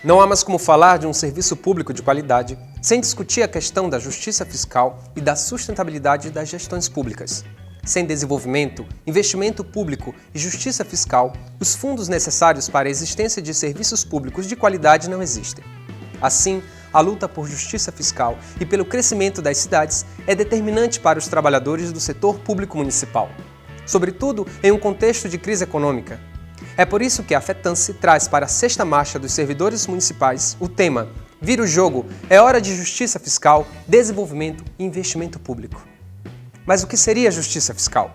Não há mais como falar de um serviço público de qualidade sem discutir a questão da justiça fiscal e da sustentabilidade das gestões públicas. Sem desenvolvimento, investimento público e justiça fiscal, os fundos necessários para a existência de serviços públicos de qualidade não existem. Assim, a luta por justiça fiscal e pelo crescimento das cidades é determinante para os trabalhadores do setor público municipal, sobretudo em um contexto de crise econômica. É por isso que a FETANSE traz para a sexta marcha dos servidores municipais o tema "Vira o jogo, é hora de justiça fiscal, desenvolvimento e investimento público". Mas o que seria justiça fiscal?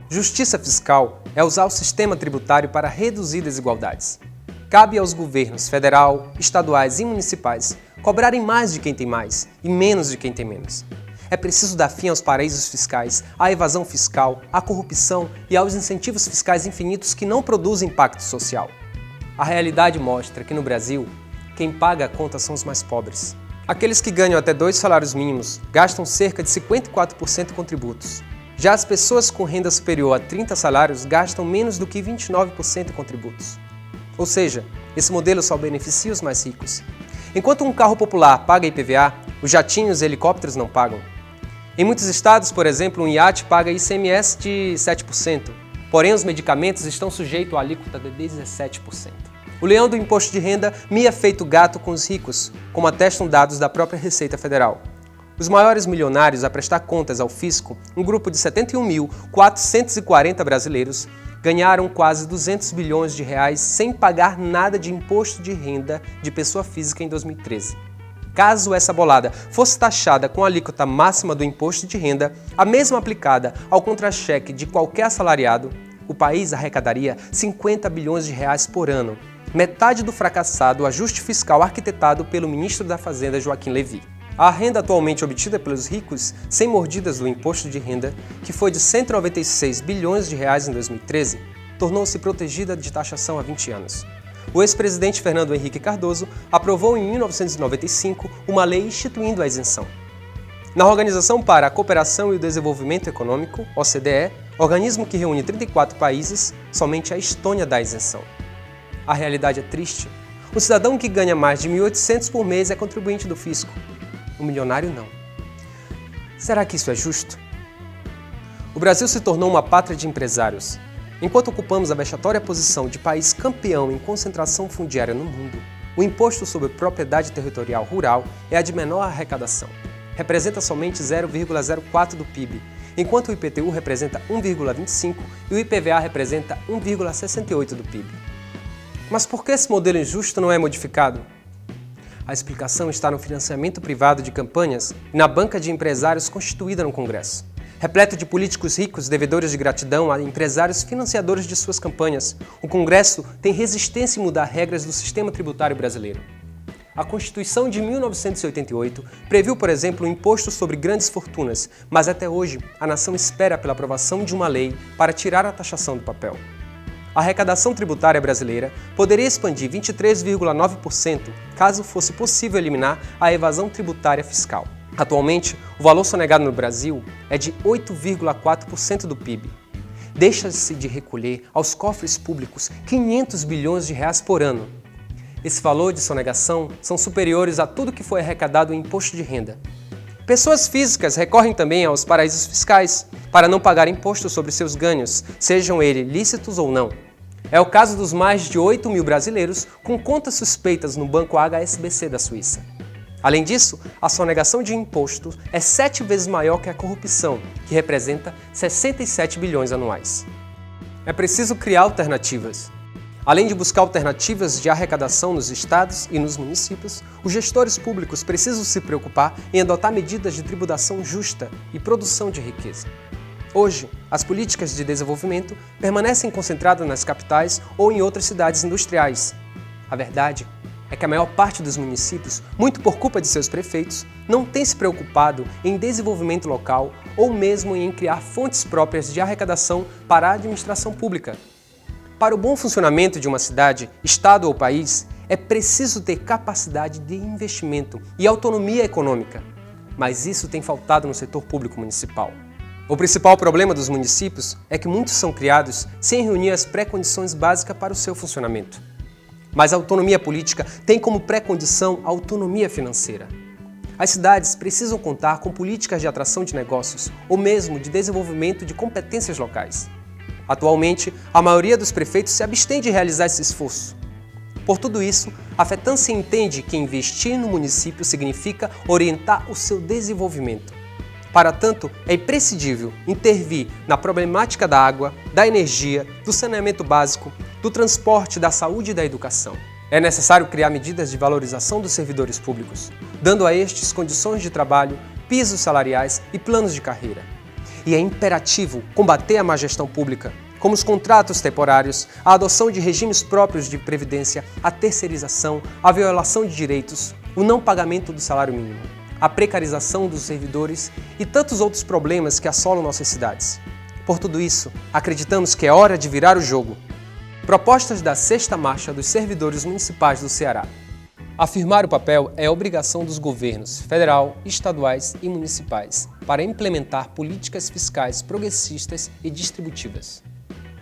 Justiça fiscal é usar o sistema tributário para reduzir desigualdades. Cabe aos governos federal, estaduais e municipais cobrarem mais de quem tem mais e menos de quem tem menos. É preciso dar fim aos paraísos fiscais, à evasão fiscal, à corrupção e aos incentivos fiscais infinitos que não produzem impacto social. A realidade mostra que no Brasil, quem paga a conta são os mais pobres. Aqueles que ganham até 2 salários mínimos gastam cerca de 54% com tributos. Já as pessoas com renda superior a 30 salários gastam menos do que 29% com tributos. Ou seja, esse modelo só beneficia os mais ricos. Enquanto um carro popular paga IPVA, os jatinhos e helicópteros não pagam. Em muitos estados, por exemplo, um iate paga ICMS de 7%, porém os medicamentos estão sujeitos à alíquota de 17%. O leão do imposto de renda mia feito gato com os ricos, como atestam dados da própria Receita Federal. Os maiores milionários a prestar contas ao fisco, um grupo de 71.440 brasileiros, ganharam quase 200 bilhões de reais sem pagar nada de imposto de renda de pessoa física em 2013. Caso essa bolada fosse taxada com a alíquota máxima do imposto de renda, a mesma aplicada ao contra-cheque de qualquer assalariado, o país arrecadaria 50 bilhões de reais por ano, metade do fracassado ajuste fiscal arquitetado pelo ministro da Fazenda Joaquim Levy. A renda atualmente obtida pelos ricos, sem mordidas do imposto de renda, que foi de 196 bilhões de reais em 2013, tornou-se protegida de taxação há 20 anos. O ex-presidente Fernando Henrique Cardoso aprovou em 1995 uma lei instituindo a isenção. Na Organização para a Cooperação e o Desenvolvimento Econômico, OCDE, organismo que reúne 34 países, somente a Estônia dá isenção. A realidade é triste. O cidadão que ganha mais de 1.800 por mês é contribuinte do fisco. O milionário não. Será que isso é justo? O Brasil se tornou uma pátria de empresários. Enquanto ocupamos a vexatória posição de país campeão em concentração fundiária no mundo, o imposto sobre propriedade territorial rural é a de menor arrecadação. Representa somente 0,04% do PIB, enquanto o IPTU representa 1,25% e o IPVA representa 1,68% do PIB. Mas por que esse modelo injusto não é modificado? A explicação está no financiamento privado de campanhas e na banca de empresários constituída no Congresso. Repleto de políticos ricos devedores de gratidão a empresários financiadores de suas campanhas, o Congresso tem resistência em mudar regras do sistema tributário brasileiro. A Constituição de 1988 previu, por exemplo, um imposto sobre grandes fortunas, mas até hoje a nação espera pela aprovação de uma lei para tirar a taxação do papel. A arrecadação tributária brasileira poderia expandir 23,9% caso fosse possível eliminar a evasão tributária fiscal. Atualmente, o valor sonegado no Brasil é de 8,4% do PIB. Deixa-se de recolher aos cofres públicos 500 bilhões de reais por ano. Esse valor de sonegação são superiores a tudo que foi arrecadado em imposto de renda. Pessoas físicas recorrem também aos paraísos fiscais para não pagar imposto sobre seus ganhos, sejam eles lícitos ou não. É o caso dos mais de 8 mil brasileiros com contas suspeitas no banco HSBC da Suíça. Além disso, a sonegação de impostos é 7 vezes maior que a corrupção, que representa 67 bilhões anuais. É preciso criar alternativas. Além de buscar alternativas de arrecadação nos estados e nos municípios, os gestores públicos precisam se preocupar em adotar medidas de tributação justa e produção de riqueza. Hoje, as políticas de desenvolvimento permanecem concentradas nas capitais ou em outras cidades industriais. A verdade é que a maior parte dos municípios, muito por culpa de seus prefeitos, não tem se preocupado em desenvolvimento local ou mesmo em criar fontes próprias de arrecadação para a administração pública. Para o bom funcionamento de uma cidade, estado ou país, é preciso ter capacidade de investimento e autonomia econômica, mas isso tem faltado no setor público municipal. O principal problema dos municípios é que muitos são criados sem reunir as pré-condições básicas para o seu funcionamento. Mas a autonomia política tem como pré-condição a autonomia financeira. As cidades precisam contar com políticas de atração de negócios ou mesmo de desenvolvimento de competências locais. Atualmente, a maioria dos prefeitos se abstém de realizar esse esforço. Por tudo isso, a FETANSE entende que investir no município significa orientar o seu desenvolvimento. Para tanto, é imprescindível intervir na problemática da água, da energia, do saneamento básico, do transporte, da saúde e da educação. É necessário criar medidas de valorização dos servidores públicos, dando a estes condições de trabalho, pisos salariais e planos de carreira. E é imperativo combater a má gestão pública, como os contratos temporários, a adoção de regimes próprios de previdência, a terceirização, a violação de direitos, o não pagamento do salário mínimo, a precarização dos servidores e tantos outros problemas que assolam nossas cidades. Por tudo isso, acreditamos que é hora de virar o jogo. Propostas da Sexta Marcha dos Servidores Municipais do Ceará. Afirmar o papel é obrigação dos governos federal, estaduais e municipais para implementar políticas fiscais progressistas e distributivas.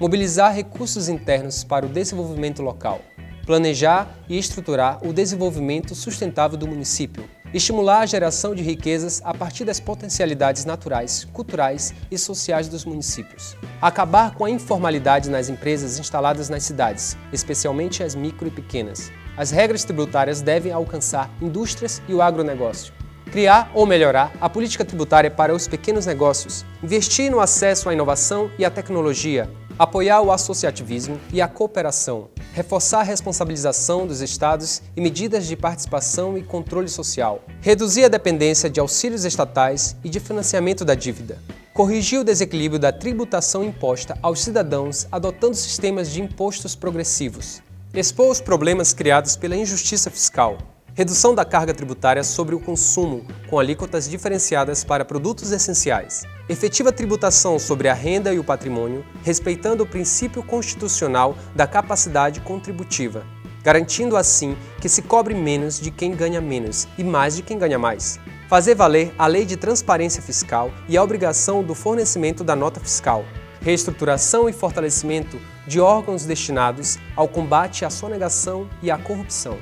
Mobilizar recursos internos para o desenvolvimento local. Planejar e estruturar o desenvolvimento sustentável do município. Estimular a geração de riquezas a partir das potencialidades naturais, culturais e sociais dos municípios. Acabar com a informalidade nas empresas instaladas nas cidades, especialmente as micro e pequenas. As regras tributárias devem alcançar indústrias e o agronegócio. Criar ou melhorar a política tributária para os pequenos negócios. Investir no acesso à inovação e à tecnologia. Apoiar o associativismo e a cooperação. Reforçar a responsabilização dos estados e medidas de participação e controle social. Reduzir a dependência de auxílios estatais e de financiamento da dívida. Corrigir o desequilíbrio da tributação imposta aos cidadãos adotando sistemas de impostos progressivos. Expor os problemas criados pela injustiça fiscal. Redução da carga tributária sobre o consumo, com alíquotas diferenciadas para produtos essenciais. Efetiva tributação sobre a renda e o patrimônio, respeitando o princípio constitucional da capacidade contributiva, garantindo assim que se cobre menos de quem ganha menos e mais de quem ganha mais. Fazer valer a lei de transparência fiscal e a obrigação do fornecimento da nota fiscal. Reestruturação e fortalecimento de órgãos destinados ao combate à sonegação e à corrupção.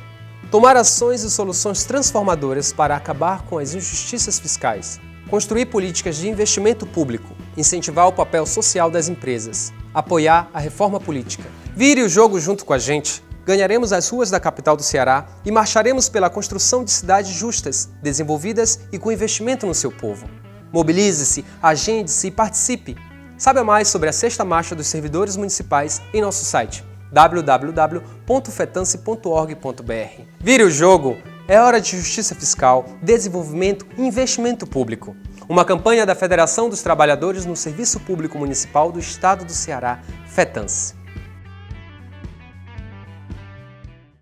Tomar ações e soluções transformadoras para acabar com as injustiças fiscais. Construir políticas de investimento público. Incentivar o papel social das empresas. Apoiar a reforma política. Vire o jogo junto com a gente. Ganharemos as ruas da capital do Ceará e marcharemos pela construção de cidades justas, desenvolvidas e com investimento no seu povo. Mobilize-se, agende-se e participe. Saiba mais sobre a Sexta Marcha dos Servidores Municipais em nosso site www.fetanse.org.br. Vire o jogo! É hora de justiça fiscal, desenvolvimento e investimento público. Uma campanha da Federação dos Trabalhadores no Serviço Público Municipal do Estado do Ceará, FETANSE.